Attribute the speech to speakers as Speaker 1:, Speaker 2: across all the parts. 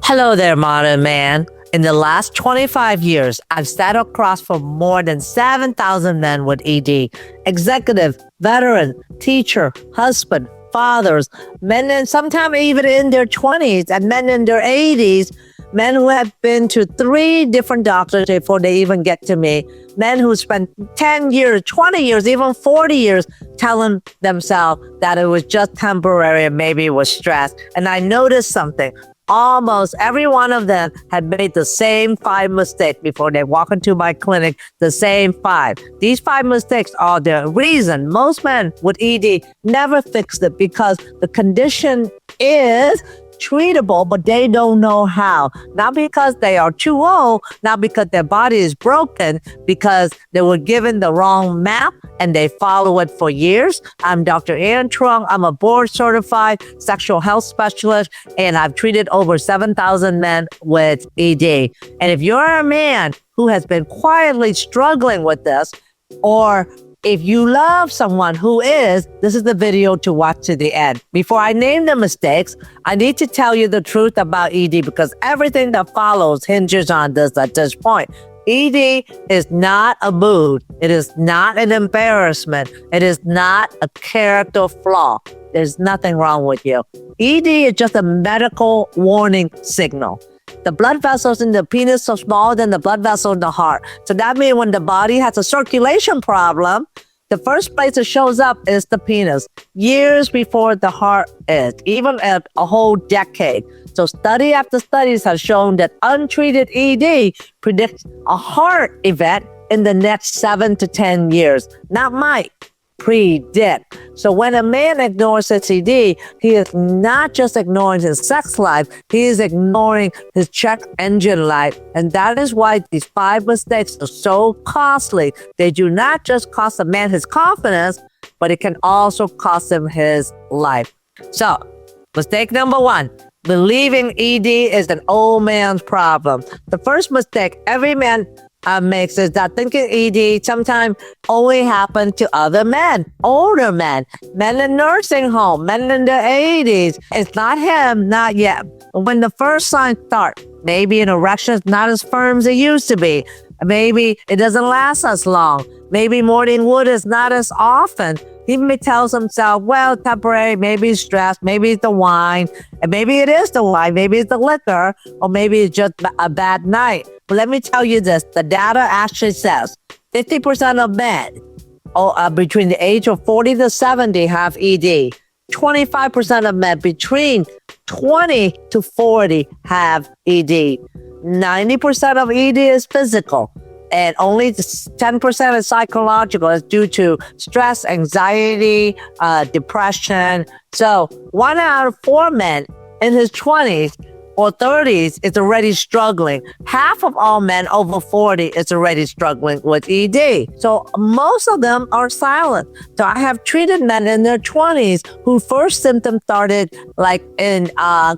Speaker 1: Hello there, modern man. In the last 25 years, I've sat across from more than 7,000 men with ED. Executive, veteran, teacher, husband, fathers, men and sometimes even in their 20s and men in their 80s, men who have been to 3 different doctors before they even get to me, men who spent 10 years, 20 years, even 40 years telling themselves that it was just temporary and maybe it was stress. And I noticed something. Almost every one of them had made the same 5 mistakes before they walk into my clinic, the same 5. These 5 mistakes are the reason most men with ED never fix it because the condition is treatable, but they don't know how. Not because they are too old, not because their body is broken, because they were given the wrong map and they follow it for years. I'm Dr. Truong. I'm a board certified sexual health specialist, and I've treated over 7,000 men with ED. And if you're a man who has been quietly struggling with this, or if you love someone who is, this is the video to watch to the end. Before I name the mistakes, I need to tell you the truth about ED because everything that follows hinges on this at this point. ED is not a mood. It is not an embarrassment. It is not a character flaw. There's nothing wrong with you. ED is just a medical warning signal. The blood vessels in the penis are smaller than the blood vessels in the heart. So that means when the body has a circulation problem, the first place it shows up is the penis, years before the heart is, even a whole decade. So study after studies have shown that untreated ED predicts a heart event in the next 7 to 10 years. Not might, predict. So when a man ignores his ED, he is not just ignoring his sex life, he is ignoring his check engine life. And that is why these 5 mistakes are so costly. They do not just cost a man his confidence, but it can also cost him his life. So, mistake number 1. Believing ED is an old man's problem. The first mistake every man makes is that thinking ED sometimes only happen to other men, older men in nursing home, men in their 80s. It's not him, not yet. When the first signs start, maybe an erection is not as firm as it used to be. Maybe it doesn't last as long. Maybe morning wood is not as often. He may tell himself, well, temporary, maybe it's stress, maybe it's the wine, and maybe it is the wine, maybe it's the liquor, or maybe it's just a bad night. But let me tell you this, the data actually says 50% of men between the age of 40 to 70 have ED. 25% of men between 20 to 40 have ED. 90% of ED is physical. And only 10% is psychological. It's due to stress, anxiety, depression. So 1 out of 4 men in his 20s or 30s is already struggling. Half of all men over 40 is already struggling with ED. So most of them are silent. So I have treated men in their 20s whose first symptoms started like in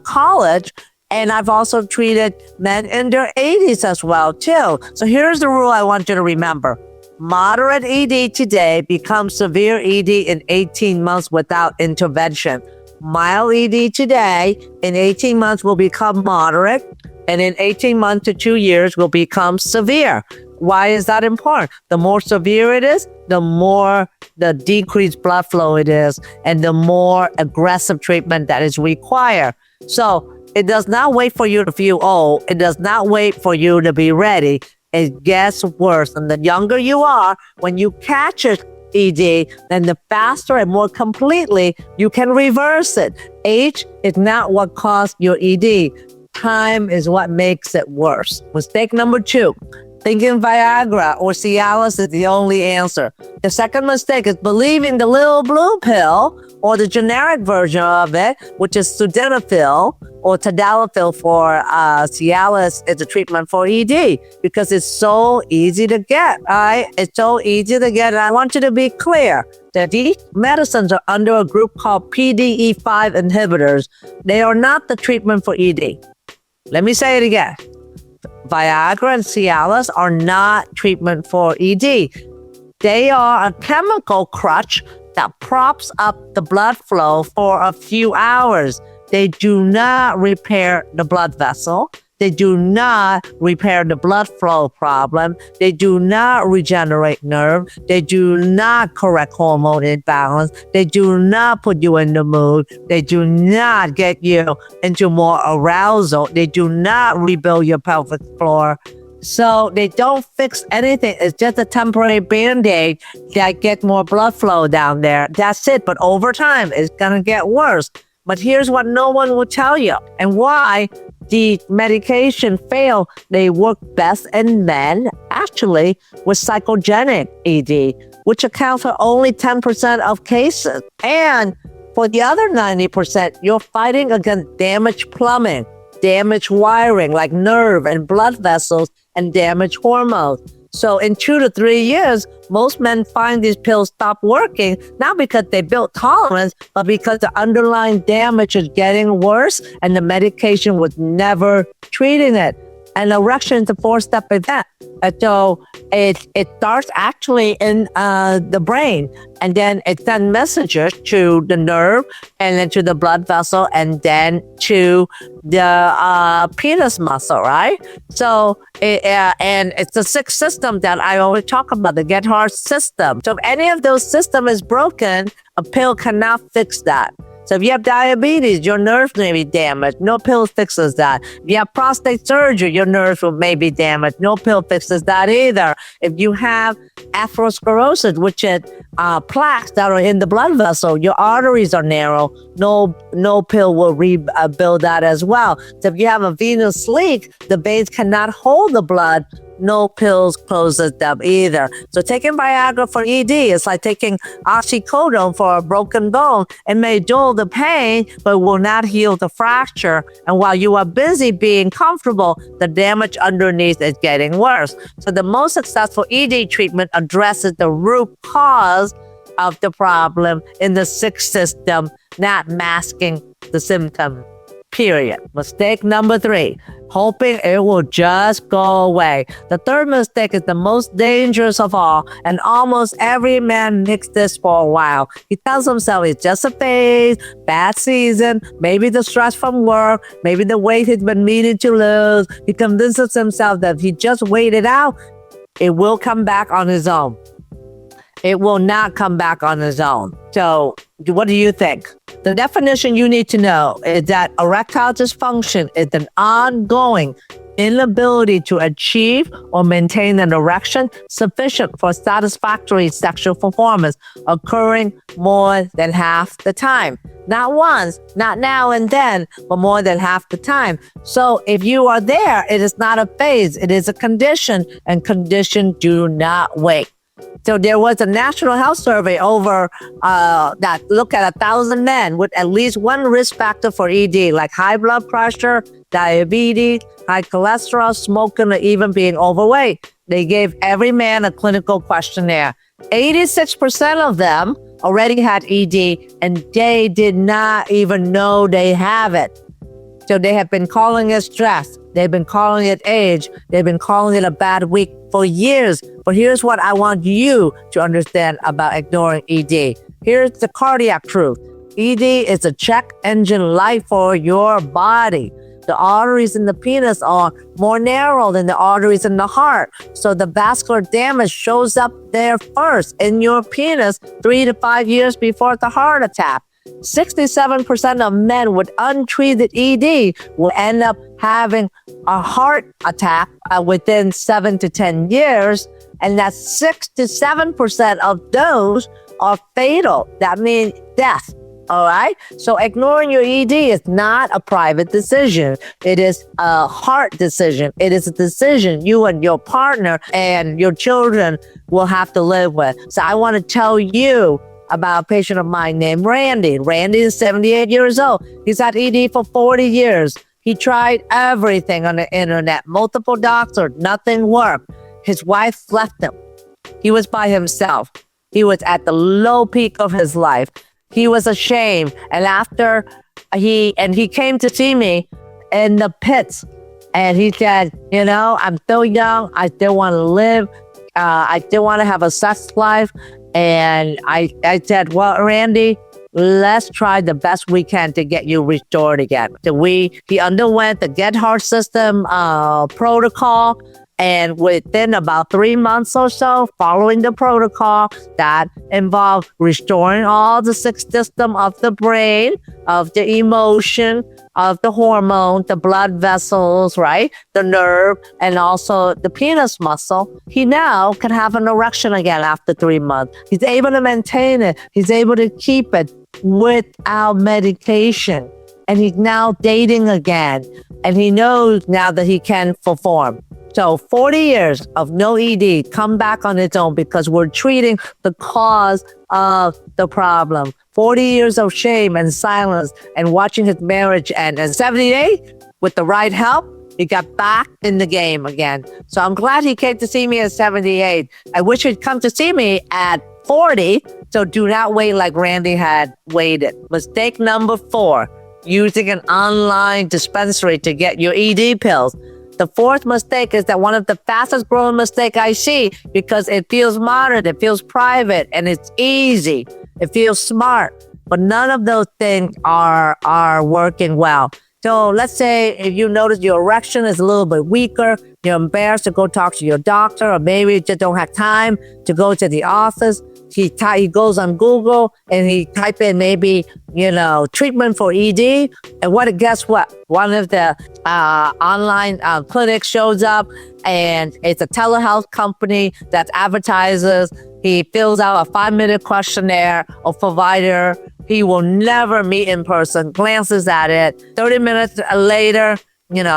Speaker 1: college. And I've also treated men in their 80s as well, too. So here's the rule I want you to remember. Moderate ED today becomes severe ED in 18 months without intervention. Mild ED today in 18 months will become moderate, and in 18 months to 2 years will become severe. Why is that important? The more severe it is, the more the decreased blood flow it is, and the more aggressive treatment that is required. So it does not wait for you to feel old. It does not wait for you to be ready. It gets worse. And the younger you are, when you catch it, ED, then the faster and more completely you can reverse it. Age is not what caused your ED. Time is what makes it worse. Mistake number 2. Thinking Viagra or Cialis is the only answer. The second mistake is believing the little blue pill or the generic version of it, which is sildenafil or tadalafil for Cialis is a treatment for ED because it's so easy to get, right? It's so easy to get. And I want you to be clear that these medicines are under a group called PDE5 inhibitors. They are not the treatment for ED. Let me say it again. Viagra and Cialis are not treatment for ED. They are a chemical crutch that props up the blood flow for a few hours. They do not repair the blood vessel. They do not repair the blood flow problem. They do not regenerate nerve. They do not correct hormone imbalance. They do not put you in the mood. They do not get you into more arousal. They do not rebuild your pelvic floor. So they don't fix anything. It's just a temporary band-aid that get more blood flow down there. That's it. But over time, it's going to get worse. But here's what no one will tell you and why the medication fail. They work best in men, actually, with psychogenic ED, which accounts for only 10% of cases. And for the other 90%, you're fighting against damaged plumbing, damaged wiring like nerve and blood vessels, and damaged hormones. So in 2 to 3 years, most men find these pills stop working, not because they built tolerance, but because the underlying damage is getting worse and the medication was never treating it. And erection is a 4-step event. And so it starts actually in the brain, and then it sends messages to the nerve, and then to the blood vessel, and then to the penis muscle, right? So, and it's the sixth system that I always talk about, the get hard system. So if any of those systems is broken, a pill cannot fix that. So if you have diabetes, your nerves may be damaged. No pill fixes that. If you have prostate surgery, your nerves may be damaged. No pill fixes that either. If you have atherosclerosis, which is plaques that are in the blood vessel, your arteries are narrow. No pill will rebuild that as well. So if you have a venous leak, the veins cannot hold the blood. No pills closes them either. So taking Viagra for ED is like taking oxycodone for a broken bone. It may dull the pain, but will not heal the fracture. And while you are busy being comfortable, the damage underneath is getting worse. So the most successful ED treatment addresses the root cause of the problem in the sixth system, not masking the symptom. Period. Mistake number 3, hoping it will just go away. The third mistake is the most dangerous of all, and almost every man makes this for a while. He tells himself it's just a phase, bad season, maybe the stress from work, maybe the weight he's been meaning to lose. He convinces himself that if he just wait it out, it will come back on his own. It will not come back on its own. So what do you think? The definition you need to know is that erectile dysfunction is an ongoing inability to achieve or maintain an erection sufficient for satisfactory sexual performance, occurring more than half the time. Not once, not now and then, but more than half the time. So if you are there, it is not a phase, it is a condition, and conditions do not wait. So there was a national health survey over that looked at 1,000 men with at least one risk factor for ED, like high blood pressure, diabetes, high cholesterol, smoking, or even being overweight. They gave every man a clinical questionnaire. 86% of them already had ED, and they did not even know they have it. So they have been calling it stress. They've been calling it age. They've been calling it a bad week for years. But here's what I want you to understand about ignoring ED. Here's the cardiac truth. ED is a check engine light for your body. The arteries in the penis are more narrow than the arteries in the heart. So the vascular damage shows up there first in your penis 3 to 5 years before the heart attack. 67% of men with untreated ED will end up having a heart attack within 7 to 10 years. And that 6 to 7% of those are fatal. That means death. All right. So ignoring your ED is not a private decision. It is a heart decision. It is a decision you and your partner and your children will have to live with. So I want to tell you about a patient of mine named Randy. Randy is 78 years old. He's had ED for 40 years. He tried everything on the internet, multiple doctors, nothing worked. His wife left him. He was by himself. He was at the low peak of his life. He was ashamed. And after he came to see me in the pits, and he said, you know, I'm still young. I still want to live. I still want to have a sex life. And I said, well, Randy, let's try the best we can to get you restored again. So he underwent the Get Heart System protocol. And within about 3 months or so, following the protocol that involved restoring all the six system of the brain, of the emotion, of the hormone, the blood vessels, right? The nerve, and also the penis muscle, he now can have an erection again after 3 months. He's able to maintain it. He's able to keep it without medication. And he's now dating again. And he knows now that he can perform. So 40 years of no ED come back on its own because we're treating the cause of the problem. 40 years of shame and silence and watching his marriage end. And 78, with the right help, he got back in the game again. So I'm glad he came to see me at 78. I wish he'd come to see me at 40. So do not wait like Randy had waited. Mistake number 4, using an online dispensary to get your ED pills. The fourth mistake is that one of the fastest growing mistake I see because it feels modern, it feels private, and it's easy. It feels smart, but none of those things are working well. So let's say if you notice your erection is a little bit weaker, you're embarrassed to go talk to your doctor, or maybe you just don't have time to go to the office. He goes on Google and he type in maybe, treatment for ED. And guess what? One of the online clinics shows up, and it's a telehealth company that advertises. He fills out a 5-minute questionnaire. A provider he will never meet in person glances at it. 30 minutes later,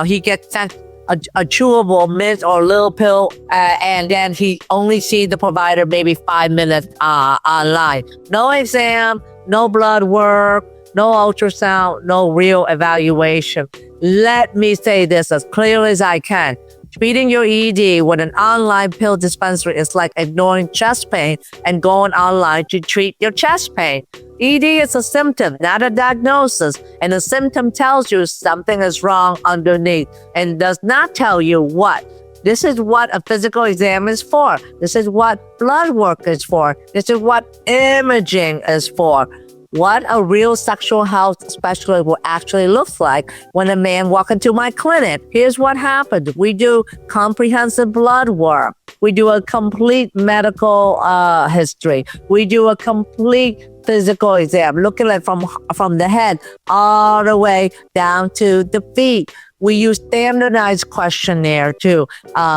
Speaker 1: he gets sent a chewable mint or little pill, and then he only sees the provider maybe 5 minutes online. No exam, no blood work, no ultrasound, no real evaluation. Let me say this as clearly as I can. Treating your ED with an online pill dispensary is like ignoring chest pain and going online to treat your chest pain. ED is a symptom, not a diagnosis, and a symptom tells you something is wrong underneath and does not tell you what. This is what a physical exam is for. This is what blood work is for. This is what imaging is for. What a real sexual health specialist will actually look like when a man walks into my clinic. Here's what happens. We do comprehensive blood work. We do a complete medical history. We do a complete physical exam, looking at from the head all the way down to the feet. We use standardized questionnaire to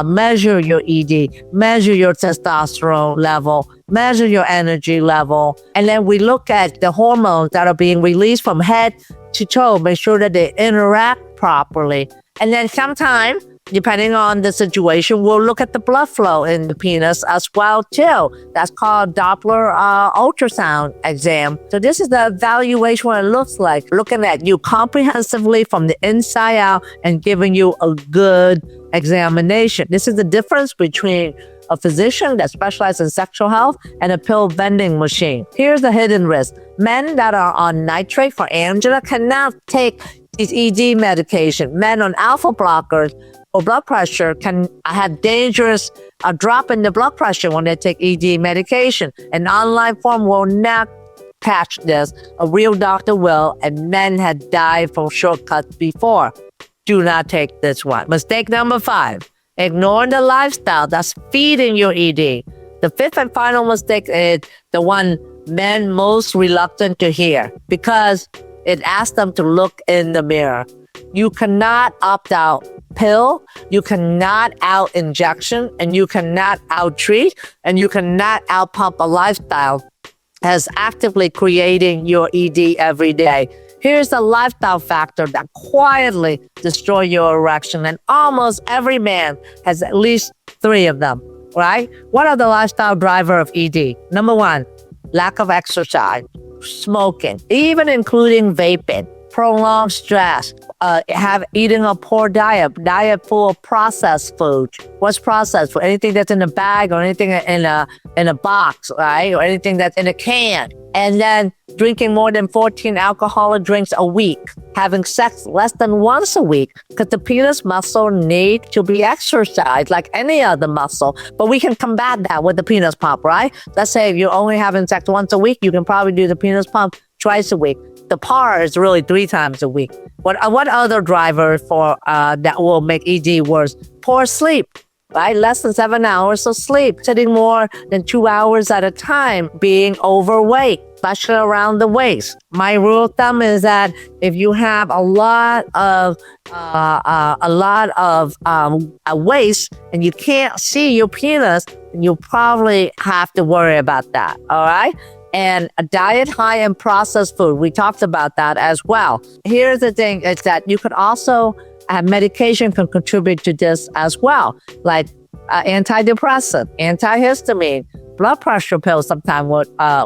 Speaker 1: measure your ED, measure your testosterone level, measure your energy level. And then we look at the hormones that are being released from head to toe, make sure that they interact properly. And then sometimes, depending on the situation, we'll look at the blood flow in the penis as well too. That's called Doppler ultrasound exam. So this is the evaluation what it looks like, looking at you comprehensively from the inside out and giving you a good examination. This is the difference between a physician that specializes in sexual health and a pill vending machine. Here's the hidden risk. Men that are on nitrate for angina cannot take these ED medication. Men on alpha blockers or blood pressure can have dangerous drop in the blood pressure when they take ED medication. An online form will not catch this. A real doctor will, and men had died from shortcuts before. Do not take this one. Mistake number 5, ignoring the lifestyle that's feeding your ED. The 5th and final mistake is the one men most reluctant to hear because it asks them to look in the mirror. You cannot opt out pill, you cannot out injection, and you cannot out treat, and you cannot out pump a lifestyle as actively creating your ED every day. Here's the lifestyle factor that quietly destroy your erection, and almost every man has at least 3 of them, right? What are the lifestyle driver of ED? Number 1, lack of exercise, smoking, even including vaping, prolonged stress, eating a poor diet full of processed food. What's processed food? Anything that's in a bag or anything in a box, right? Or anything that's in a can. And then drinking more than 14 alcoholic drinks a week. Having sex less than once a week, because the penis muscle needs to be exercised like any other muscle. But we can combat that with the penis pump, right? Let's say if you're only having sex once a week, you can probably do the penis pump twice a week. The par is really 3 times a week. What other driver for that will make ED worse? Poor sleep, right? Less than 7 hours of sleep, sitting more than 2 hours at a time, being overweight, especially around the waist. My rule of thumb is that if you have a lot of waist and you can't see your penis, then you probably have to worry about that. All right. And a diet high in processed food. We talked about that as well. Here's the thing, is that you could also medication can contribute to this as well, like antidepressant, antihistamine, blood pressure pills sometimes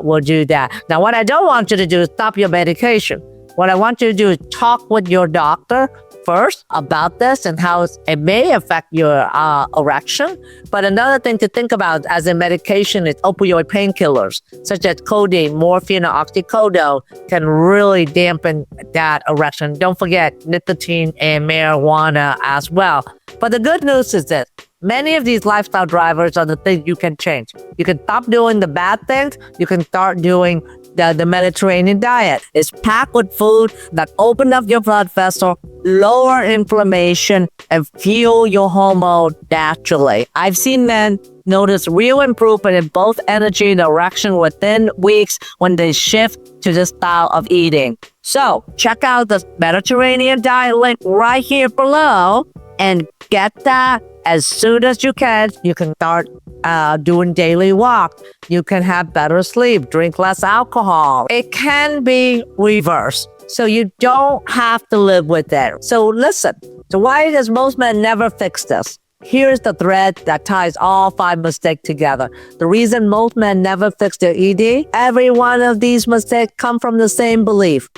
Speaker 1: will do that. Now, what I don't want you to do is stop your medication. What I want you to do is talk with your doctor first about this and how it may affect your erection. But another thing to think about as a medication is opioid painkillers, such as codeine, morphine, or oxycodone can really dampen that erection. Don't forget nicotine and marijuana as well. But the good news is this. Many of these lifestyle drivers are the things you can change. You can stop doing the bad things. You can start doing the Mediterranean diet. It's packed with food that open up your blood vessel, lower inflammation, and fuel your hormone naturally. I've seen men notice real improvement in both energy and erection within weeks when they shift to this style of eating. So check out the Mediterranean diet link right here below and get that as soon as you can. You can start doing daily walk. You can have better sleep, drink less alcohol. It can be reversed. So you don't have to live with it. So listen, so why does most men never fix this? Here's the thread that ties all 5 mistakes together. The reason most men never fix their ED, every one of these mistakes come from the same belief.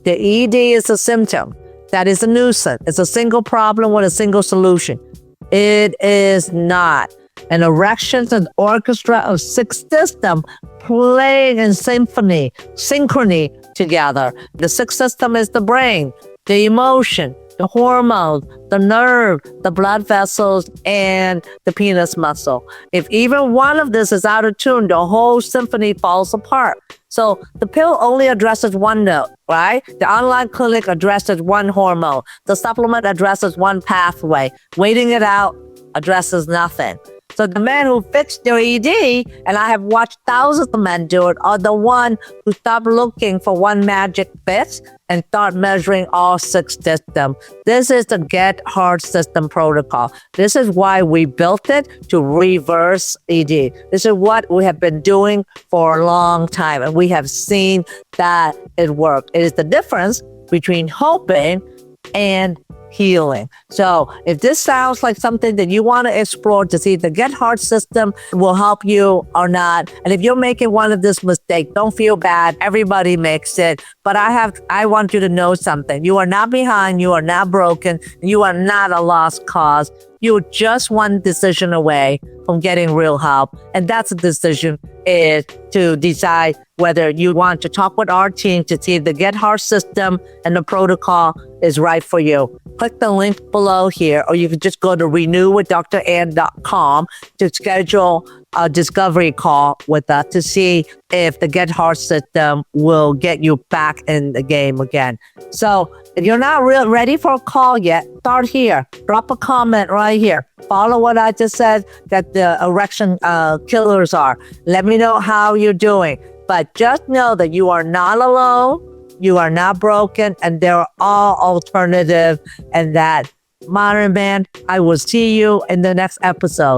Speaker 1: The ED is a symptom. That is a nuisance. It's a single problem with a single solution. It is not. An erection is an orchestra of 6 systems playing in synchrony together. The 6th system is the brain, the emotion, the hormones, the nerve, the blood vessels, and the penis muscle. If even one of this is out of tune, the whole symphony falls apart. So the pill only addresses one note, right? The online clinic addresses one hormone. The supplement addresses one pathway. Waiting it out addresses nothing. So the men who fix their ED, and I have watched thousands of men do it, are the one who stop looking for one magic fix and start measuring all 6 systems. This is the Get Hard System protocol. This is why we built it, to reverse ED. This is what we have been doing for a long time, and we have seen that it worked. It is the difference between hoping and healing. So if this sounds like something that you want to explore to see if the Get Hard system will help you or not, and if you're making one of this mistake, don't feel bad. Everybody makes it. But I want you to know something. You are not behind. You are not broken. You are not a lost cause. You're just one decision away from getting real help. And that's a decision is to decide whether you want to talk with our team to see if the Get Hard system and the protocol is right for you. Click the link below here, or you can just go to renewwithdrann.com to schedule a discovery call with us to see if the Get Hard system will get you back in the game again. So if you're not ready for a call yet, start here. Drop a comment right here. Follow what I just said that the erection killers are. Let me know how you're doing. But just know that you are not alone. You are not broken, and there are all alternatives. And that, modern man, I will see you in the next episode.